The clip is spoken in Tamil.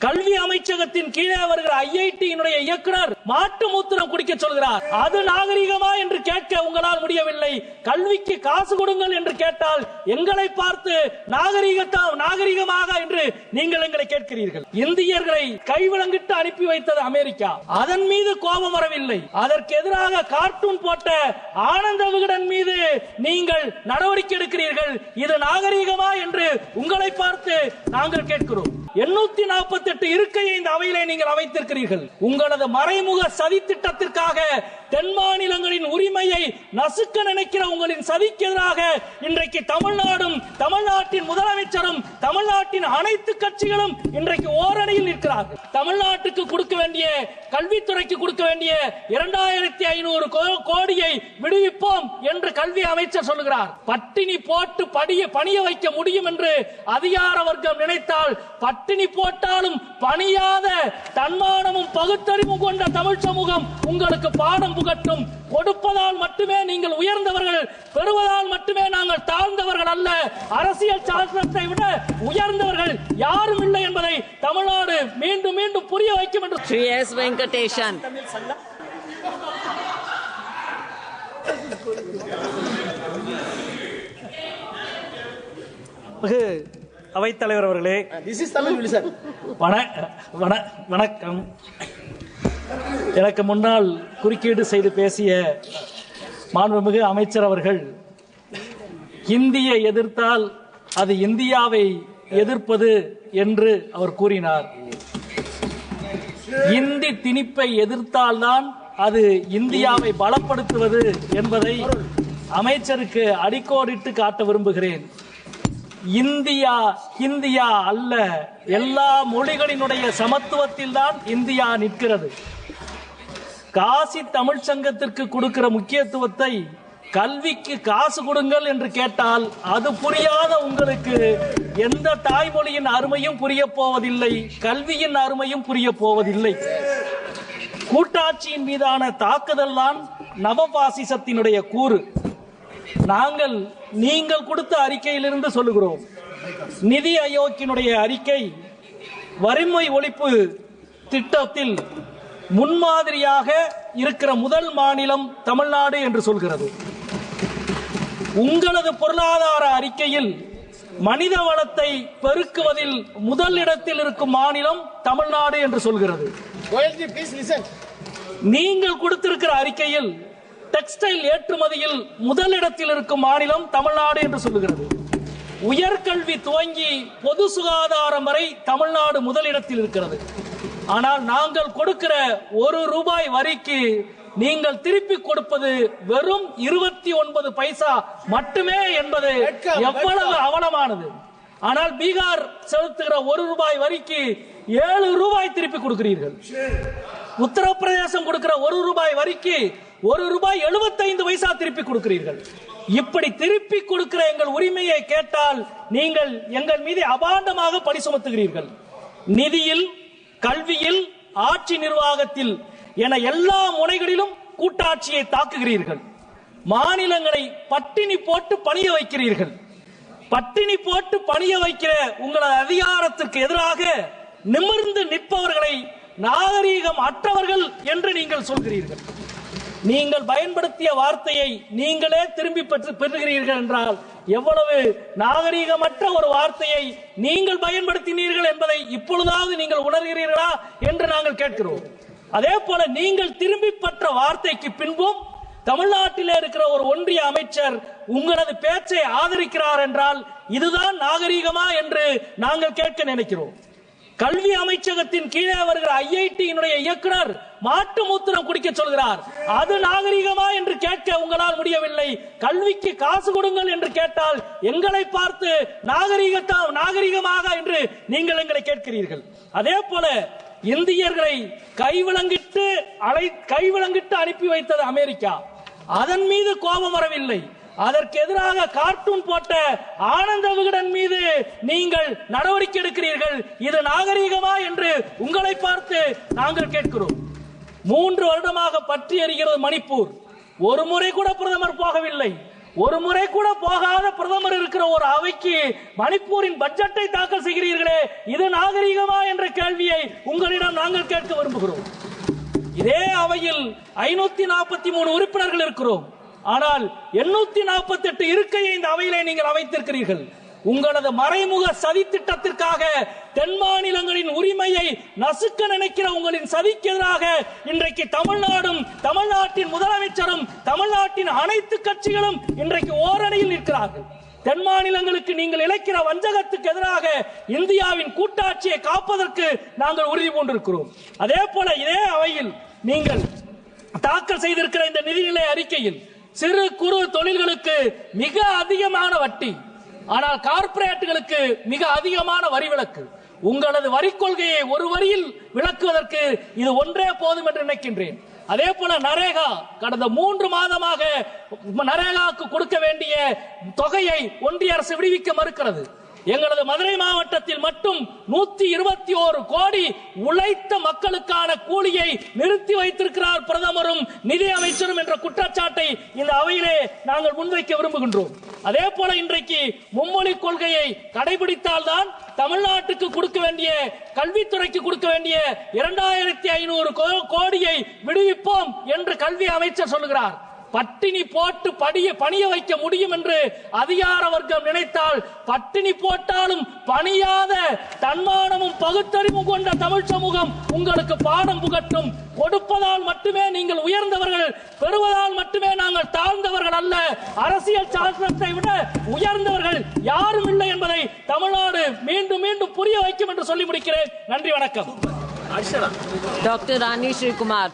கல்வி அமைச்சகத்தின் கீழே வருகிற ஐஐடியினுடைய இயக்குனர் மாட்டு மூத்திரம் குடிக்க சொல்கிறார். அது நாகரிகமா என்று கேட்க உங்களால் முடியவில்லை. கல்விக்கு காசு கொடுங்கள் என்று கேட்டால் எங்களை பார்த்து நாகரிகமாக என்று நீங்கள் எங்களை கேட்கிறீர்கள். இந்தியர்களை கைவிலங்கிட்டு அனுப்பி வைத்தது அமெரிக்கா. அதன் மீது கோபம் வரவில்லை. அதற்கு எதிராக கார்ட்டூன் போட்ட ஆனந்த விகடன் மீது நீங்கள் நடவடிக்கை எடுக்கிறீர்கள். இது நாகரிகமா என்று உங்களை பார்த்து நாங்கள் கேட்கிறோம். 848 இருக்கையை இந்த அவையிலே நீங்கள் அமைத்திருக்கிறீர்கள். உங்களது மறைமுக சதி திட்டத்திற்காக தென் மாநிலங்களின் உரிமையை நசுக்க நினைக்கிற உங்களின் சதிக்கு எதிராக இன்றைக்கு தமிழ்நாடும் தமிழ்நாட்டின் முதலமைச்சரும் தமிழ்நாட்டின் அனைத்து கட்சிகளும் இன்றைக்கு ஓரணியில் நிற்கிறார்கள். தமிழ்நாட்டுக்கு கொடுக்க வேண்டிய கல்வித்துறைக்கு கொடுக்க வேண்டிய 2500 கோடியை விடுவிப்போம் என்று கல்வி அமைச்சர் சொல்லுகிறார். பட்டினி போட்டு பணிய வைக்க முடியும் என்று அதிகார வர்க்கம் நினைத்தால் பட்டினி போட்டாலும் பணியாத தன்மானமும் பகுத்தறிவும் கொண்ட தமிழ் சமூகம் உங்களுக்கு பாடம் புகட்டும். கொடுப்பதால் மட்டுமே நீங்கள் உயர்ந்தவர்கள், பெறுவதால் மட்டுமே நாங்கள் தாழ்ந்தவர்கள் அல்ல. அரசியல் சாசனத்தை விட உயர்ந்தவர்கள் யாரும் இல்லை என்பதை தமிழ்நாடு மீண்டும் மீண்டும் புரிய வைக்கும் என்று ஸ்ரீ எஸ் வெங்கடேசன். அவைத்தலைவர் அவர்களே, வணக்கம். எனக்கு முன்னால் குறுக்கீடு செய்து பேசிய மாண்புமிகு அமைச்சர் அவர்கள் ஹிந்தியை எதிர்த்தால் அது இந்தியாவை எதிர்ப்பது என்று அவர் கூறினார். இந்தி திணிப்பை எதிர்த்தால்தான் அது இந்தியாவை பலப்படுத்துவது என்பதை அமைச்சருக்கு அடிக்கோடிட்டு காட்ட விரும்புகிறேன். இந்தியா ஹிந்தியா அல்ல, எல்லா மொழிகளினுடைய சமத்துவத்தில் தான் இந்தியா நிற்கிறது. காசி தமிழ் சங்கத்திற்கு கொடுக்கிற முக்கியத்துவத்தை கல்விக்கு காசு கொடுங்கள் என்று கேட்டால் அது புரியாத உங்களுக்கு எந்த தாய்மொழியின் அருமையும் புரிய போவதில்லை, கல்வியின் அருமையும் புரிய போவதில்லை. கூட்டாட்சியின் மீதான தாக்குதல் தான் நவபாசிசத்தினுடைய கூறு. நீங்கள் கொடுத்த அறிக்கையிலிருந்து சொல்லுகிறோம். நிதி ஆயோக்கினுடைய அறிக்கை வறுமை ஒழிப்பு திட்டத்தில் முன்மாதிரியாக இருக்கிற முதல் மாநிலம் தமிழ்நாடு என்று சொல்கிறது. உங்களது பொருளாதார அறிக்கையில் மனித வளத்தை பெருக்குவதில் முதல் இடத்தில் இருக்கும் மாநிலம் தமிழ்நாடு என்று சொல்கிறது. நீங்கள் கொடுத்திருக்கிற அறிக்கையில் டெக்ஸ்டைல் ஏற்றுமதியில் முதலிடத்தில் இருக்கும் மாநிலம் தமிழ்நாடு என்று சொல்லுகிறது. உயர்கல்வி துவங்கி பொது சுகாதாரம் வரை தமிழ்நாடு முதலிடத்தில் இருக்கிறது. ஆனால் நாங்கள் கொடுக்கிற ₹1 வரிக்கு நீங்கள் திருப்பி கொடுப்பது வெறும் 29 பைசா மட்டுமே என்பது எவ்வளவு அவலமானது. ஆனால் பீகார் செலுத்துகிற ₹1 வரிக்கு ₹7 திருப்பி கொடுக்கிறீர்கள். உத்தரப்பிரதேசம் கொடுக்கிற ₹1 வரிக்கு ₹1.75 திருப்பி கொடுக்கிறீர்கள். இப்படி திருப்பி கொடுக்கிற எங்கள் உரிமையை கேட்டால் நீங்கள் எங்கள் மீது அபாண்டமாக பழி சுமத்துகிறீர்கள். நிதியில், கல்வியில், ஆட்சி நிர்வாகத்தில் என எல்லா முனைகளிலும் கூட்டாட்சியை தாக்குகிறீர்கள். மாநிலங்களை பட்டினி போட்டு பணிய வைக்கிறீர்கள். பட்டினி போட்டு பணிய வைக்கிற உங்களது அதிகாரத்திற்கு எதிராக நிமிர்ந்து நிற்பவர்களை நாகரீகம் அற்றவர்கள் என்று நீங்கள் சொல்கிறீர்கள். நீங்கள் பயன்படுத்திய வார்த்தையை நீங்களே திரும்பி பெறுகிறீர்கள் என்றால் எவ்வளவு நாகரீகமற்ற ஒரு வார்த்தையை நீங்கள் பயன்படுத்தினீர்கள் என்பதை இப்பொழுதாவது நீங்கள் உணர்கிறீர்களா என்று நாங்கள் கேட்கிறோம். அதே போல நீங்கள் திரும்பி பெற்ற வார்த்தைக்கு பின்பும் தமிழ்நாட்டில் இருக்கிற ஒரு ஒன்றிய அமைச்சர் உங்களது பேச்சை ஆதரிக்கிறார் என்றால் இதுதான் நாகரீகமா என்று நாங்கள் கேட்க நினைக்கிறோம். கல்வி அமைச்சகத்தின் கீழே வருகிற ஐஐடியினுடைய இயக்குனர் மாட்டு மூத்திரம் குடிக்க சொல்கிறார். அது நாகரிகமா என்று கேட்க உங்களால் முடியவில்லை. கல்விக்கு காசு கொடுங்கள் என்று கேட்டால் எங்களை பார்த்து நாகரிகமாக என்று நீங்கள் எங்களை கேட்கிறீர்கள். அதே போல இந்தியர்களை கைவிலங்கிட்டு அனுப்பி வைத்தது அமெரிக்கா. அதன் மீது கோபம் வரவில்லை. அதற்கு எதிராக கார்ட்டூன் போட்ட ஆனந்த விகடன் மீது நீங்கள் நடவடிக்கை எடுக்கிறீர்கள். இது நாகரீகமா என்று உங்களை பார்த்து நாங்கள் கேட்கிறோம். 3 வருடமாக பற்றி எரிகிறது மணிப்பூர். ஒரு முறை கூட பிரதமர் போகவில்லை. ஒரு முறை கூட போகாத பிரதமர் இருக்கிற ஒரு அவைக்கு மணிப்பூரின் பட்ஜெட்டை தாக்கல் செய்கிறீர்களே, இது நாகரீகமா என்ற கேள்வியை கேள்வியை உங்களிடம் நாங்கள் கேட்க விரும்புகிறோம். இதே அவையில் 543 உறுப்பினர்கள் இருக்கிறோம். ஆனால் 848 இருக்கையை இந்த அவையிலே நீங்கள் அமைத்திருக்கிறீர்கள். உங்களது மறைமுக சதி திட்டத்திற்காக தென் மாநிலங்களின் உரிமையை நசுக்க நினைக்கிற உங்களின் சதிக்கு எதிராக இன்றைக்கு தமிழ்நாடும் தமிழ்நாட்டின் முதலமைச்சரும் தமிழ்நாட்டின் அனைத்து கட்சிகளும் இன்றைக்கு ஓரணியில் நிற்கிறார்கள். தென் மாநிலங்களுக்கு நீங்கள் இழைக்கிற வஞ்சகத்துக்கு எதிராக இந்தியாவின் கூட்டாட்சியை காப்பதற்கு நாங்கள் உறுதி பூண்டிருக்கிறோம். அதே போல இதே அவையில் நீங்கள் தாக்கல் செய்திருக்கிற இந்த நிதிநிலை அறிக்கையில் சிறு குறு தொழில்களுக்கு மிக அதிகமான வட்டி, ஆனால் கார்ப்பரேட்டுகளுக்கு மிக அதிகமான வரி விலக்கு. உங்களது வரி கொள்கையை ஒரு வரியில் விளக்குவதற்கு இது ஒன்றே போதும் என்று நினைக்கின்றேன். அதே போல நரேகா கடந்த 3 மாதமாக நரேகாவுக்கு கொடுக்க வேண்டிய தொகையை ஒன்றிய அரசு விடுவிக்க மறுக்கிறது. எங்களது மதுரை மாவட்டத்தில் மட்டும் 121 கோடி உழைத்த மக்களுக்கான கூலியை நிறுத்தி வைத்திருக்கிறார் பிரதமரும் நிதி அமைச்சரும் என்ற குற்றச்சாட்டை இந்த அவையிலே நாங்கள் முன்வைக்க விரும்புகின்றோம். அதே போல இன்றைக்கு மும்மொழி கொள்கையை கடைபிடித்தால்தான் தமிழ்நாட்டுக்கு கொடுக்க வேண்டிய கல்வித்துறைக்கு கொடுக்க வேண்டிய 2500 கோடியை விடுவிப்போம் என்று கல்வி அமைச்சர் சொல்லுகிறார். பட்டினி போட்டு பணிய வைக்க முடியும் என்று அதிகார வர்க்கம் நினைத்தால் பட்டினி போட்டாலும் பணியாத தன்மானமும் பகுத்தறிவும் கொண்ட தமிழ் சமூகம் உங்களுக்கு பாடம் புகட்டும். கொடுப்பதால் மட்டுமே நீங்கள் உயர்ந்தவர்கள், பெறுவதால் மட்டுமே நாங்கள் தாழ்ந்தவர்கள் அல்ல. அரசியல் சாசனத்தை விட உயர்ந்தவர்கள் யாரும் இல்லை என்பதை தமிழ்நாடு மீண்டும் மீண்டும் புரிய வைக்கும் என்று சொல்லி முடிக்கிறேன். நன்றி, வணக்கம். டாக்டர் ராணி ஸ்ரீகுமார்.